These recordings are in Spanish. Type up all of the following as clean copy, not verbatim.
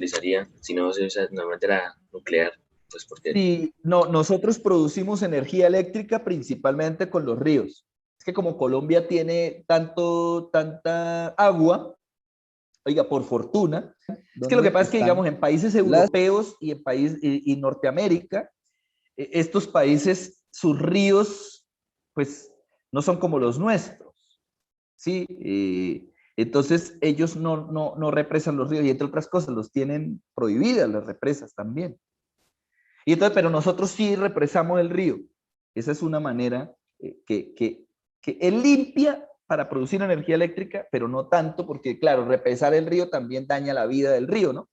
utilizaría si no se usa normalmente la nuclear? Pues porque Sí, no, nosotros producimos energía eléctrica principalmente con los ríos. Es que como Colombia tiene tanta agua, oiga, por fortuna, es que lo que ¿Dónde pasa es que, están digamos, en países las... europeos y en y Norteamérica, estos países, sus ríos, pues, no son como los nuestros, ¿sí? Entonces, ellos no represan los ríos y, entre otras cosas, los tienen prohibidas las represas también. Y entonces, pero nosotros sí represamos el río. Esa es una manera que es limpia para producir energía eléctrica, pero no tanto, porque claro, represar el río también daña la vida del río, ¿no?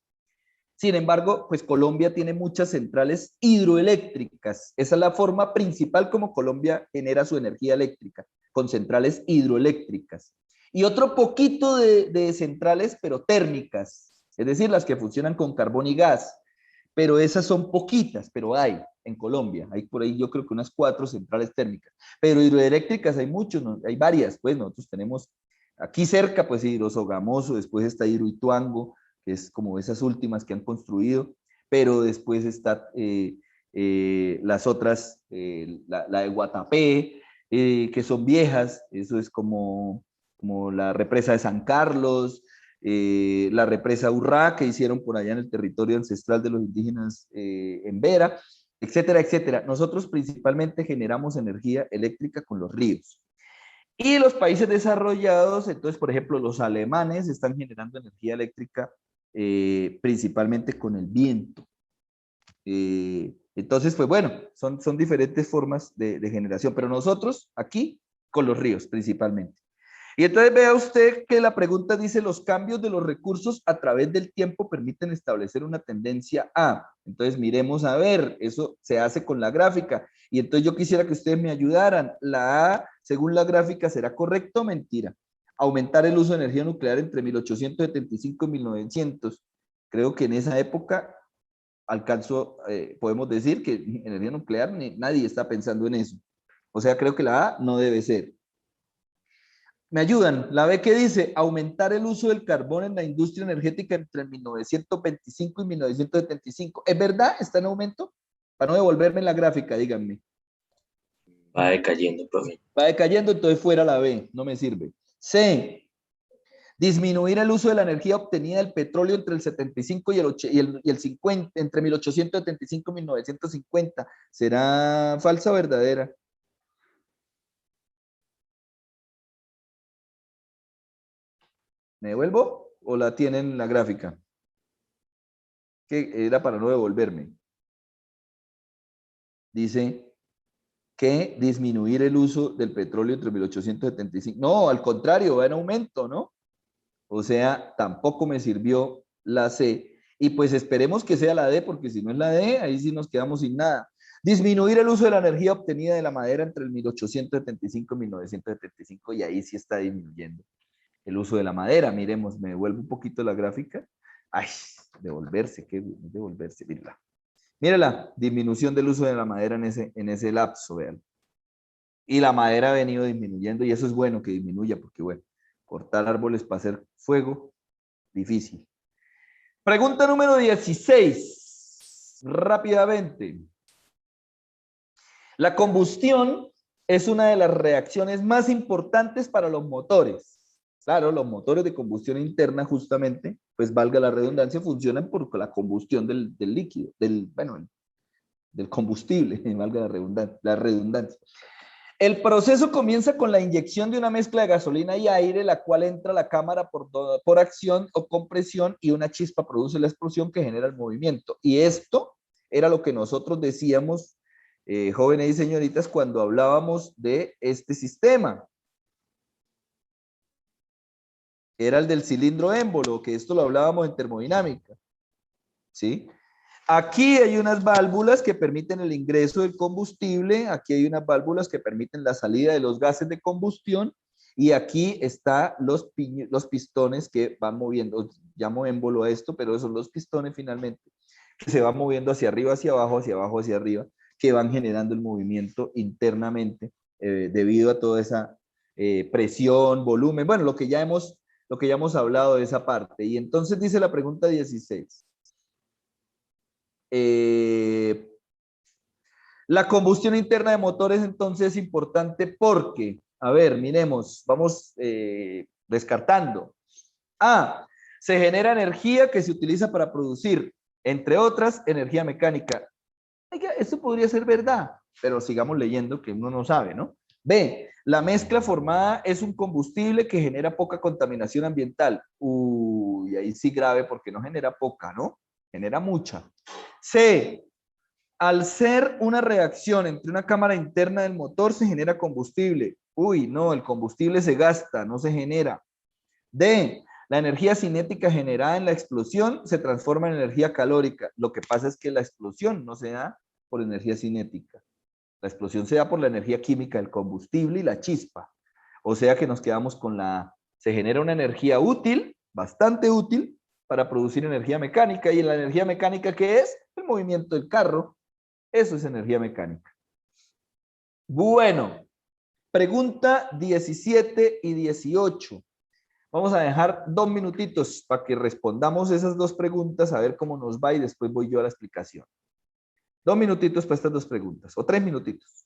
Sin embargo, pues Colombia tiene muchas centrales hidroeléctricas. Esa es la forma principal como Colombia genera su energía eléctrica, con centrales hidroeléctricas. Y otro poquito de centrales, pero térmicas, es decir, las que funcionan con carbón y gas. Pero esas son poquitas, pero hay en Colombia. Hay por ahí yo creo que unas 4 centrales térmicas. Pero hidroeléctricas hay muchos, ¿no? Hay varias, pues nosotros tenemos aquí cerca, pues Hidrosogamoso, después está Hidroituango, que es como esas últimas que han construido, pero después está las otras, la de Guatapé, que son viejas, eso es como la represa de San Carlos, la represa Urrá, que hicieron por allá en el territorio ancestral de los indígenas en Vera, etcétera, etcétera. Nosotros principalmente generamos energía eléctrica con los ríos. Y los países desarrollados, entonces, por ejemplo, los alemanes están generando energía eléctrica principalmente con el viento. Entonces, pues bueno, son diferentes formas de generación, pero nosotros aquí con los ríos principalmente. Y entonces vea usted que la pregunta dice, los cambios de los recursos a través del tiempo permiten establecer una tendencia a. Entonces miremos a ver, eso se hace con la gráfica. Y entonces yo quisiera que ustedes me ayudaran. La A, según la gráfica, ¿será correcto o mentira? Aumentar el uso de energía nuclear entre 1875 y 1900. Creo que en esa época podemos decir que energía nuclear, nadie está pensando en eso. O sea, creo que la A no debe ser. Me ayudan. La B que dice aumentar el uso del carbón en la industria energética entre 1925 y 1975. ¿Es verdad? ¿Está en aumento? Para no devolverme en la gráfica, díganme. va decayendo, profe. Va decayendo, entonces fuera la B. No me sirve. C. Disminuir el uso de la energía obtenida del petróleo entre el 75 y el 50, entre 1875 y 1950. ¿Será falsa o verdadera? ¿Me devuelvo o la tienen en la gráfica? Que era para no devolverme. Dice que disminuir el uso del petróleo entre 1875. No, al contrario, va en aumento, ¿no? O sea, tampoco me sirvió la C. Y pues esperemos que sea la D, porque si no es la D, ahí sí nos quedamos sin nada. Disminuir el uso de la energía obtenida de la madera entre el 1875 y 1975, y ahí sí está disminuyendo el uso de la madera. Miremos, me devuelvo un poquito la gráfica. Ay, devolverse, ¿qué devolverse? Mírala. Mírala, disminución del uso de la madera en ese lapso, vean. Y la madera ha venido disminuyendo y eso es bueno que disminuya porque, bueno, cortar árboles para hacer fuego, difícil. Pregunta número 16. Rápidamente. La combustión es una de las reacciones más importantes para los motores. Claro, los motores de combustión interna justamente, pues valga la redundancia, funcionan por la combustión del líquido, del combustible, valga la redundancia. El proceso comienza con la inyección de una mezcla de gasolina y aire, la cual entra a la cámara por acción o compresión y una chispa produce la explosión que genera el movimiento. Y esto era lo que nosotros decíamos, jóvenes y señoritas, cuando hablábamos de este sistema. Era el del cilindro émbolo, que esto lo hablábamos en termodinámica. ¿Sí? Aquí hay unas válvulas que permiten el ingreso del combustible, aquí hay unas válvulas que permiten la salida de los gases de combustión y aquí están los pistones que van moviendo, llamo émbolo a esto, pero esos son los pistones finalmente, que se van moviendo hacia arriba, hacia abajo, hacia abajo, hacia arriba, que van generando el movimiento internamente debido a toda esa presión, volumen, bueno, lo que ya hemos hablado de esa parte. Y entonces dice la pregunta 16. La combustión interna de motores entonces es importante porque, a ver, miremos, vamos descartando. A, se genera energía que se utiliza para producir, entre otras, energía mecánica. Oiga, eso podría ser verdad, pero sigamos leyendo que uno no sabe, ¿no? B, la mezcla formada es un combustible que genera poca contaminación ambiental. Uy, ahí sí grave porque no genera poca, ¿no? Genera mucha. C, al ser una reacción entre una cámara interna del motor se genera combustible. Uy, no, el combustible se gasta, no se genera. D, la energía cinética generada en la explosión se transforma en energía calórica. Lo que pasa es que la explosión no se da por energía cinética. La explosión se da por la energía química del combustible y la chispa. O sea que nos quedamos con la... Se genera una energía útil, bastante útil, para producir energía mecánica. ¿Y la energía mecánica qué es? El movimiento del carro. Eso es energía mecánica. Bueno, pregunta 17 y 18. Vamos a dejar 2 minutitos para que respondamos esas dos preguntas, a ver cómo nos va y después voy yo a la explicación. 2 minutitos para estas dos preguntas, o 3 minutitos.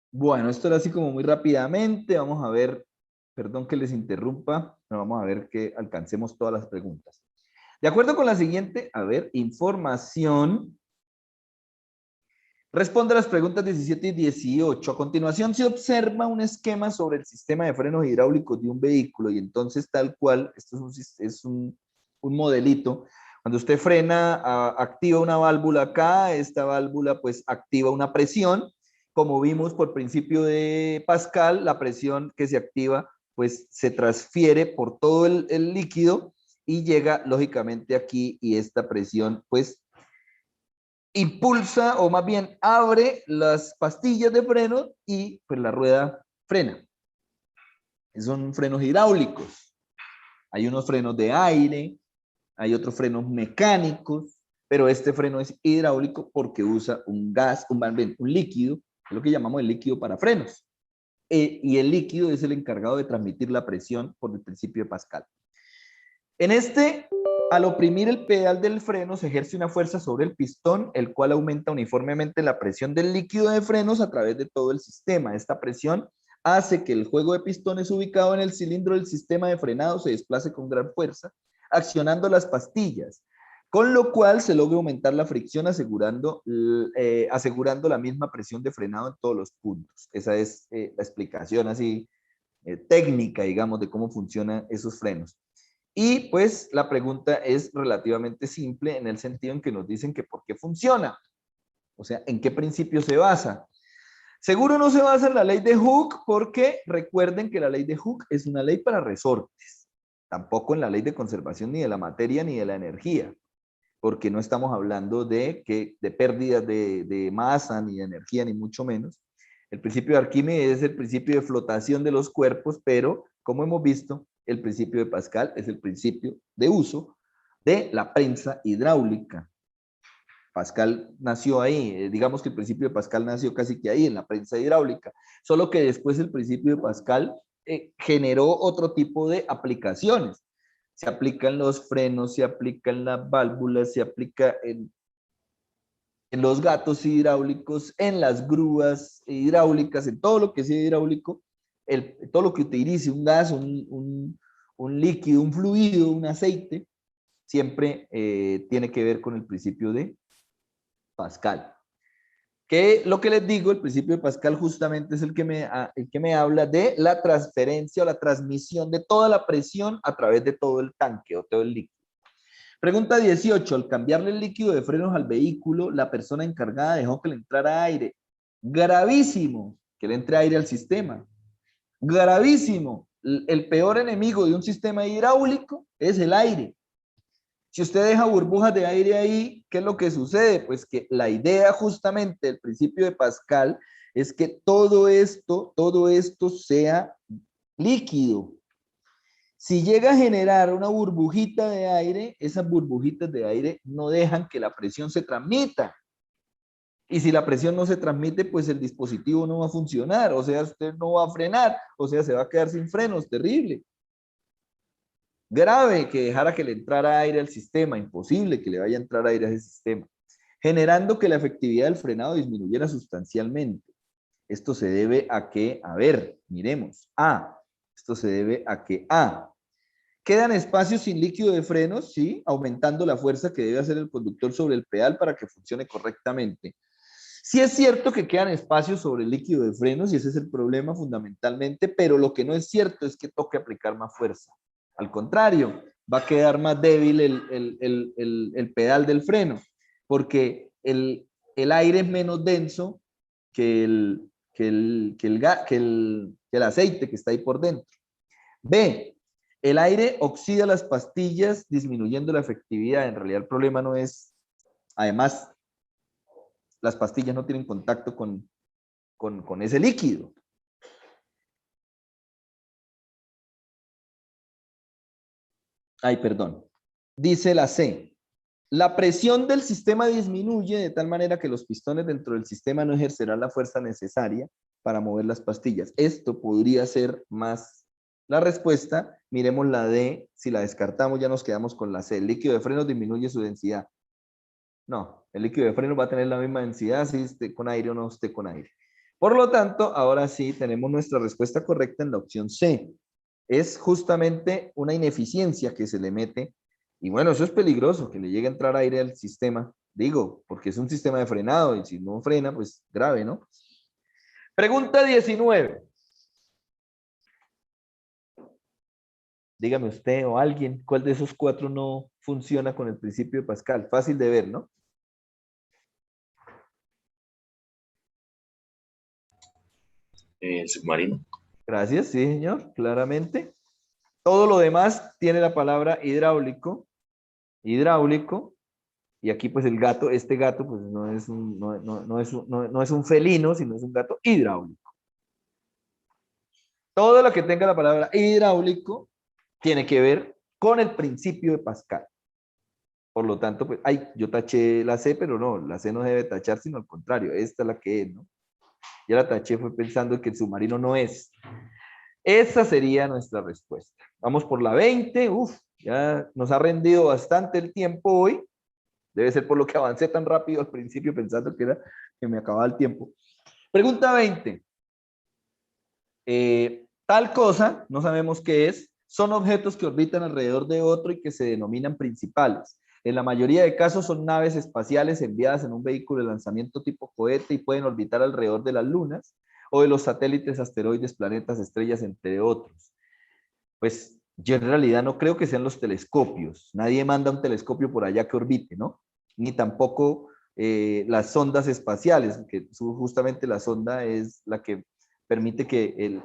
Bueno, esto era así como muy rápidamente. Vamos a ver, perdón que les interrumpa, pero vamos a ver que alcancemos todas las preguntas. De acuerdo con la siguiente, a ver, información. Responde a las preguntas 17 y 18. A continuación se observa un esquema sobre el sistema de frenos hidráulicos de un vehículo y entonces tal cual, esto es un modelito. Cuando usted frena, activa una válvula acá, esta válvula pues activa una presión. Como vimos por principio de Pascal, la presión que se activa pues se transfiere por todo el líquido y llega lógicamente aquí y esta presión pues impulsa o más bien abre las pastillas de freno y pues la rueda frena. Son frenos hidráulicos. Hay unos frenos de aire, hay otros frenos mecánicos, pero este freno es hidráulico porque usa un gas, un líquido, es lo que llamamos el líquido para frenos. Y el líquido es el encargado de transmitir la presión por el principio de Pascal. En este, al oprimir el pedal del freno, se ejerce una fuerza sobre el pistón, el cual aumenta uniformemente la presión del líquido de frenos a través de todo el sistema. Esta presión hace que el juego de pistones ubicado en el cilindro del sistema de frenado se desplace con gran fuerza, accionando las pastillas, con lo cual se logra aumentar la fricción asegurando la misma presión de frenado en todos los puntos. Esa es la explicación así técnica, digamos, de cómo funcionan esos frenos. Y pues la pregunta es relativamente simple en el sentido en que nos dicen que por qué funciona. O sea, ¿en qué principio se basa? Seguro no se basa en la ley de Hooke porque recuerden que la ley de Hooke es una ley para resortes. Tampoco en la ley de conservación ni de la materia ni de la energía. Porque no estamos hablando de pérdidas de masa ni de energía ni mucho menos. El principio de Arquímedes es el principio de flotación de los cuerpos, pero como hemos visto, el principio de Pascal es el principio de uso de la prensa hidráulica. Pascal nació ahí, digamos que el principio de Pascal nació casi que ahí, en la prensa hidráulica, solo que después el principio de Pascal generó otro tipo de aplicaciones. se aplica en los frenos, se aplica en las válvulas, se aplica en los gatos hidráulicos, en las grúas hidráulicas, en todo lo que sea hidráulico, todo lo que utilice un gas, un líquido, un fluido, un aceite, siempre tiene que ver con el principio de Pascal. Que lo que les digo, el principio de Pascal justamente es el que me habla de la transferencia o la transmisión de toda la presión a través de todo el tanque o todo el líquido. Pregunta 18. Al cambiarle el líquido de frenos al vehículo, la persona encargada dejó que le entrara aire. Gravísimo que le entre aire al sistema. Gravísimo. El peor enemigo de un sistema hidráulico es el aire. Si usted deja burbujas de aire ahí, ¿qué es lo que sucede? Pues que la idea justamente del principio de Pascal es que todo esto sea líquido. Si llega a generar una burbujita de aire, esas burbujitas de aire no dejan que la presión se transmita. Y si la presión no se transmite, pues el dispositivo no va a funcionar, o sea, usted no va a frenar, o sea, se va a quedar sin frenos, terrible. Grave que dejara que le entrara aire al sistema, imposible que le vaya a entrar aire a ese sistema, generando que la efectividad del frenado disminuyera sustancialmente. Esto se debe a que, a ver, miremos, esto se debe a que, quedan espacios sin líquido de frenos, ¿sí? Aumentando la fuerza que debe hacer el conductor sobre el pedal para que funcione correctamente. Sí es cierto que quedan espacios sobre el líquido de frenos y ese es el problema fundamentalmente, pero lo que no es cierto es que toque aplicar más fuerza. Al contrario, va a quedar más débil el pedal del freno, porque el aire es menos denso que el aceite que está ahí por dentro. B, el aire oxida las pastillas disminuyendo la efectividad. En realidad el problema no es, además, las pastillas no tienen contacto con ese líquido. Ay, perdón. Dice la C. La presión del sistema disminuye de tal manera que los pistones dentro del sistema no ejercerán la fuerza necesaria para mover las pastillas. Esto podría ser más la respuesta. Miremos la D. Si la descartamos, ya nos quedamos con la C. El líquido de freno disminuye su densidad. No, el líquido de freno va a tener la misma densidad si esté con aire o no esté con aire. Por lo tanto, ahora sí tenemos nuestra respuesta correcta en la opción C. Es justamente una ineficiencia que se le mete. Y bueno, eso es peligroso, que le llegue a entrar aire al sistema. Digo, porque es un sistema de frenado y si no frena, pues grave, ¿no? Pregunta 19. Dígame usted o alguien, ¿cuál de esos cuatro no funciona con el principio de Pascal? Fácil de ver, ¿no? El submarino. Gracias, sí, señor, claramente. Todo lo demás tiene la palabra hidráulico, y aquí pues el gato, este gato pues no es no es un felino, sino es un gato hidráulico. Todo lo que tenga la palabra hidráulico tiene que ver con el principio de Pascal. Por lo tanto, pues, yo taché la C, pero no, la C no debe tachar, sino al contrario, esta es la que es, ¿no? Ya la taché fue pensando que el submarino no es. Esa sería nuestra respuesta. Vamos por la 20. Ya nos ha rendido bastante el tiempo hoy. Debe ser por lo que avancé tan rápido al principio pensando que me acababa el tiempo. Pregunta 20. Tal cosa, no sabemos qué es, son objetos que orbitan alrededor de otro y que se denominan principales. En la mayoría de casos son naves espaciales enviadas en un vehículo de lanzamiento tipo cohete y pueden orbitar alrededor de las lunas o de los satélites, asteroides, planetas, estrellas, entre otros. Pues yo en realidad no creo que sean los telescopios. Nadie manda un telescopio por allá que orbite, ¿no? Ni tampoco las sondas espaciales, que justamente la sonda es la que permite que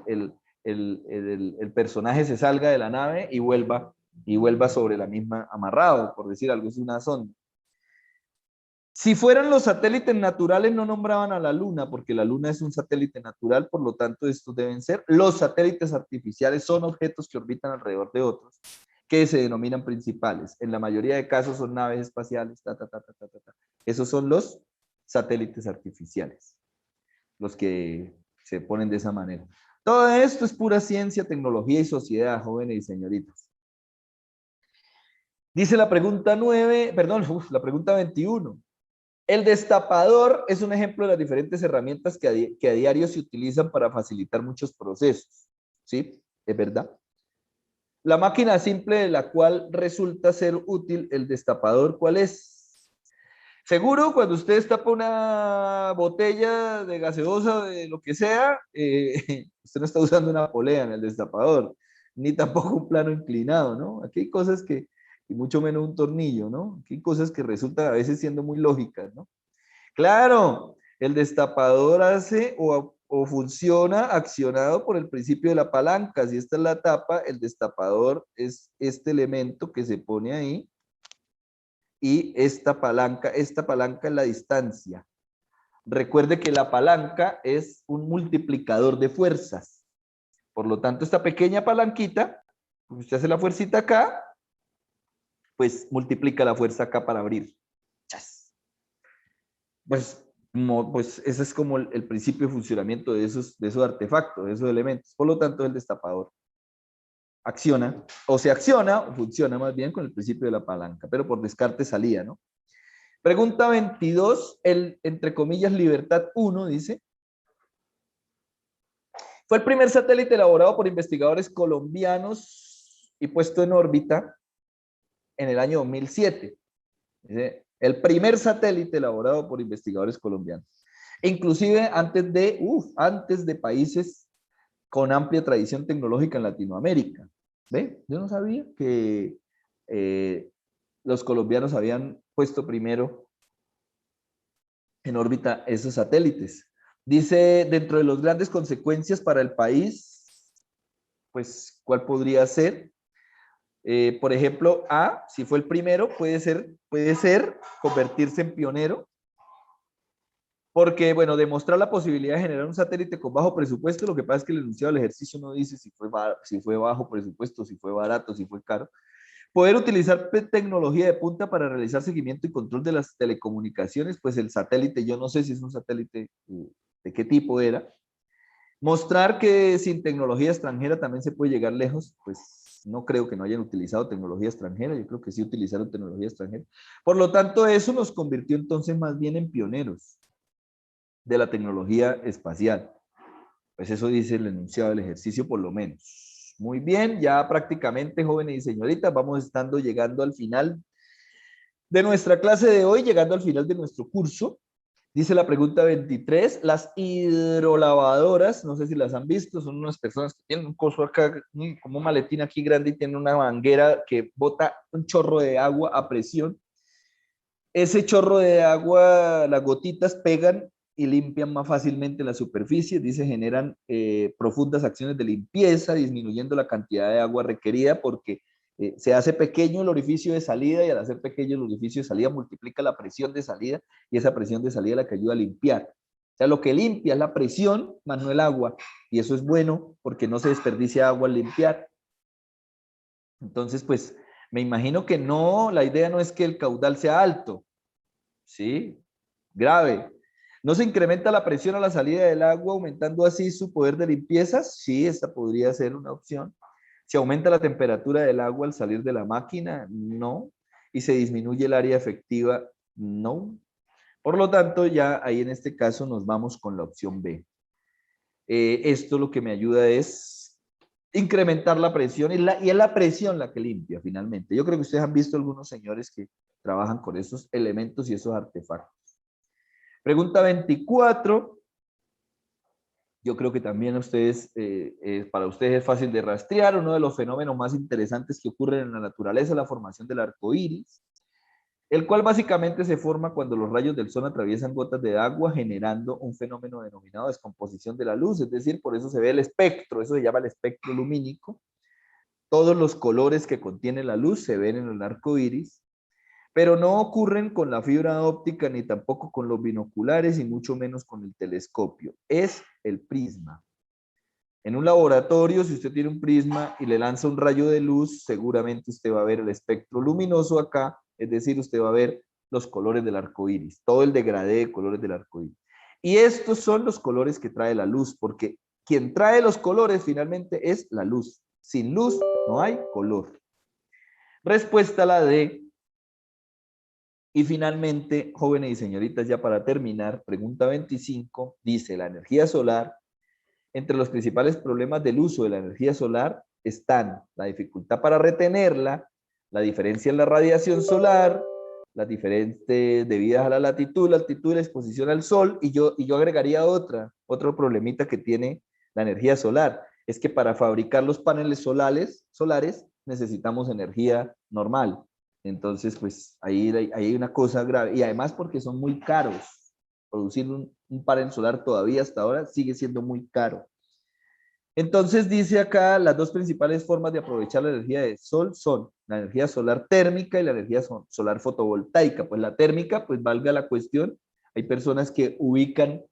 el personaje se salga de la nave y vuelva sobre la misma amarrado, por decir algo, es una sonda. Si fueran los satélites naturales, no nombraban a la Luna, porque la Luna es un satélite natural, por lo tanto, estos deben ser. Los satélites artificiales son objetos que orbitan alrededor de otros, que se denominan principales. En la mayoría de casos son naves espaciales, Esos son los satélites artificiales, los que se ponen de esa manera. Todo esto es pura ciencia, tecnología y sociedad, jóvenes y señoritas. Dice la pregunta 9, perdón, la pregunta 21. El destapador es un ejemplo de las diferentes herramientas que a diario se utilizan para facilitar muchos procesos. ¿Sí? Es verdad. La máquina simple de la cual resulta ser útil el destapador, ¿cuál es? Seguro, cuando usted destapa una botella de gaseosa, de lo que sea, usted no está usando una polea en el destapador, ni tampoco un plano inclinado, ¿no? Aquí hay cosas que, y mucho menos un tornillo, ¿no? Aquí hay cosas que resultan a veces siendo muy lógicas, ¿no? Claro, el destapador hace o funciona accionado por el principio de la palanca. Si esta es la tapa, el destapador es este elemento que se pone ahí y esta palanca es la distancia. Recuerde que la palanca es un multiplicador de fuerzas. Por lo tanto, esta pequeña palanquita, usted hace la fuercita acá, pues multiplica la fuerza acá para abrir. ¡Chas! Pues ese es como el principio de funcionamiento de esos artefactos, de esos elementos. Por lo tanto, el destapador acciona, o se acciona, o funciona más bien con el principio de la palanca, pero por descarte salía, ¿no? Pregunta 22, el, entre comillas, Libertad 1, dice, fue el primer satélite elaborado por investigadores colombianos y puesto en órbita en el año 2007. Dice, el primer satélite elaborado por investigadores colombianos. Inclusive antes de países con amplia tradición tecnológica en Latinoamérica. ¿Ve? Yo no sabía que los colombianos habían puesto primero en órbita esos satélites. Dice, dentro de las grandes consecuencias para el país, pues, ¿cuál podría ser? Por ejemplo, si fue el primero, puede ser convertirse en pionero, porque, bueno, demostrar la posibilidad de generar un satélite con bajo presupuesto, lo que pasa es que el enunciado del ejercicio no dice si fue bajo presupuesto, si fue barato, si fue caro. Poder utilizar tecnología de punta para realizar seguimiento y control de las telecomunicaciones, pues el satélite, yo no sé si es un satélite de qué tipo era. Mostrar que sin tecnología extranjera también se puede llegar lejos, pues no creo que no hayan utilizado tecnología extranjera, yo creo que sí utilizaron tecnología extranjera. Por lo tanto, eso nos convirtió entonces más bien en pioneros de la tecnología espacial. Pues eso dice el enunciado del ejercicio por lo menos. Muy bien, ya prácticamente, jóvenes y señoritas, vamos estando llegando al final de nuestra clase de hoy, llegando al final de nuestro curso. Dice la pregunta 23, las hidrolavadoras, no sé si las han visto, son unas personas que tienen un coso acá, como un maletín aquí grande y tienen una manguera que bota un chorro de agua a presión. Ese chorro de agua, las gotitas pegan y limpian más fácilmente la superficie, dice, generan profundas acciones de limpieza, disminuyendo la cantidad de agua requerida porque se hace pequeño el orificio de salida y al hacer pequeño el orificio de salida multiplica la presión de salida y esa presión de salida es la que ayuda a limpiar. O sea, lo que limpia es la presión más no el agua y eso es bueno porque no se desperdicia agua al limpiar. Entonces, pues, me imagino que no, la idea no es que el caudal sea alto, ¿sí? Grave. ¿No se incrementa la presión a la salida del agua, aumentando así su poder de limpieza? Sí, esta podría ser una opción. ¿Se aumenta la temperatura del agua al salir de la máquina? No. ¿Y se disminuye el área efectiva? No. Por lo tanto, ya ahí en este caso nos vamos con la opción B. Esto lo que me ayuda es incrementar la presión y es la presión la que limpia finalmente. Yo creo que ustedes han visto algunos señores que trabajan con esos elementos y esos artefactos. Pregunta 24. Yo creo que también para ustedes es fácil de rastrear. Uno de los fenómenos más interesantes que ocurren en la naturaleza es la formación del arco iris, el cual básicamente se forma cuando los rayos del sol atraviesan gotas de agua, generando un fenómeno denominado descomposición de la luz. Es decir, por eso se ve el espectro, eso se llama el espectro lumínico. Todos los colores que contiene la luz se ven en el arco iris, pero no ocurren con la fibra óptica ni tampoco con los binoculares y mucho menos con el telescopio. Es el prisma. En un laboratorio, si usted tiene un prisma y le lanza un rayo de luz, seguramente usted va a ver el espectro luminoso acá, es decir, usted va a ver los colores del arco iris, todo el degradé de colores del arco iris. Y estos son los colores que trae la luz, porque quien trae los colores finalmente es la luz. Sin luz no hay color. Respuesta la D. Y finalmente, jóvenes y señoritas, ya para terminar, pregunta 25, dice, la energía solar, entre los principales problemas del uso de la energía solar están la dificultad para retenerla, la diferencia en la radiación solar, las diferentes debidas a la latitud, la altitud y la exposición al sol, y yo agregaría otro problemita que tiene la energía solar, es que para fabricar los paneles solares necesitamos energía normal. Entonces, pues ahí hay una cosa grave, y además porque son muy caros. Producir un panel solar todavía hasta ahora sigue siendo muy caro. Entonces dice acá, las dos principales formas de aprovechar la energía del sol son la energía solar térmica y la energía solar fotovoltaica. Pues la térmica, pues valga la cuestión, hay personas que ubican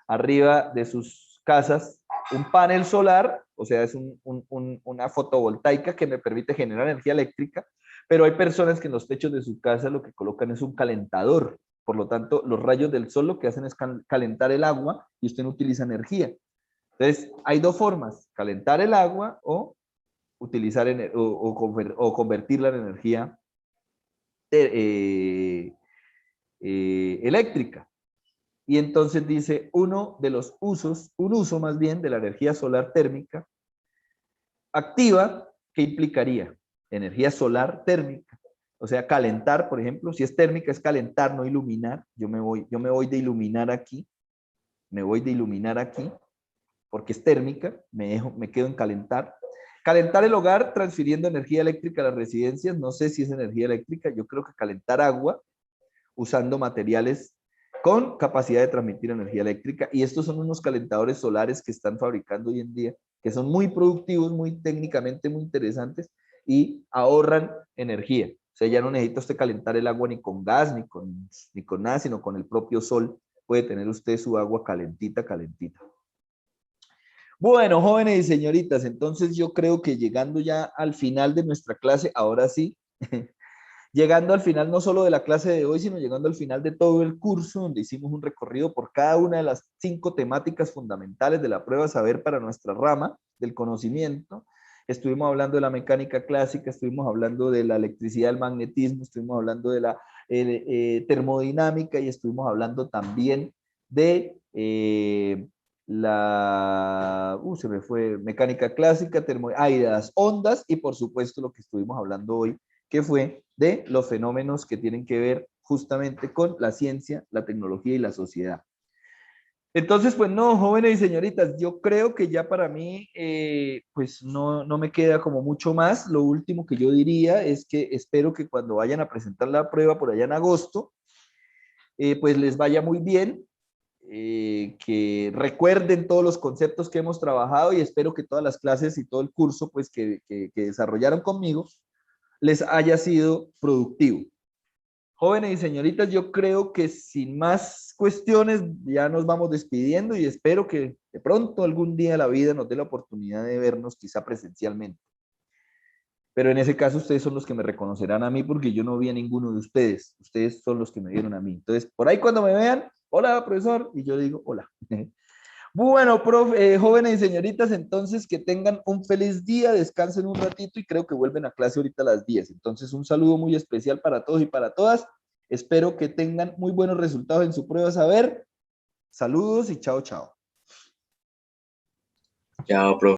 arriba de sus casas un panel solar, o sea, es una fotovoltaica que me permite generar energía eléctrica, pero hay personas que en los techos de su casa lo que colocan es un calentador. Por lo tanto, los rayos del sol lo que hacen es calentar el agua y usted no utiliza energía. Entonces, hay dos formas, calentar el agua o utilizar o convertirla en energía eléctrica. Y entonces dice, uno de los usos, un uso más bien de la energía solar térmica activa, ¿qué implicaría? Energía solar térmica. O sea, calentar, por ejemplo, si es térmica, es calentar, no iluminar. Yo me voy de iluminar aquí, porque es térmica, me quedo en calentar. Calentar el hogar transfiriendo energía eléctrica a las residencias, no sé si es energía eléctrica, yo creo que calentar agua usando materiales con capacidad de transmitir energía eléctrica, y estos son unos calentadores solares que están fabricando hoy en día, que son muy productivos, muy técnicamente muy interesantes y ahorran energía. O sea, ya no necesita usted calentar el agua ni con gas, ni con nada, sino con el propio sol puede tener usted su agua calentita, calentita. Bueno, jóvenes y señoritas, entonces yo creo que llegando ya al final de nuestra clase, ahora sí, llegando al final no solo de la clase de hoy, sino llegando al final de todo el curso, donde hicimos un recorrido por cada una de las 5 temáticas fundamentales de la prueba saber para nuestra rama del conocimiento. Estuvimos hablando de la mecánica clásica, estuvimos hablando de la electricidad, el magnetismo, estuvimos hablando de la termodinámica y estuvimos hablando también de se me fue, mecánica clásica, de las ondas y por supuesto lo que estuvimos hablando hoy, que fue de los fenómenos que tienen que ver justamente con la ciencia, la tecnología y la sociedad. Entonces, pues no, jóvenes y señoritas, yo creo que ya para mí, pues no me queda como mucho más. Lo último que yo diría es que espero que cuando vayan a presentar la prueba por allá en agosto, pues les vaya muy bien, que recuerden todos los conceptos que hemos trabajado y espero que todas las clases y todo el curso pues que desarrollaron conmigo les haya sido productivo. Jóvenes y señoritas, yo creo que sin más cuestiones ya nos vamos despidiendo y espero que de pronto algún día la vida nos dé la oportunidad de vernos quizá presencialmente. Pero en ese caso ustedes son los que me reconocerán a mí porque yo no vi a ninguno de ustedes. Ustedes son los que me vieron a mí. Entonces, por ahí cuando me vean, hola profesor, y yo digo hola. Bueno, jóvenes y señoritas, entonces que tengan un feliz día, descansen un ratito y creo que vuelven a clase ahorita a las 10. Entonces, un saludo muy especial para todos y para todas. Espero que tengan muy buenos resultados en su prueba saber. Saludos y chao, chao. Chao, profe.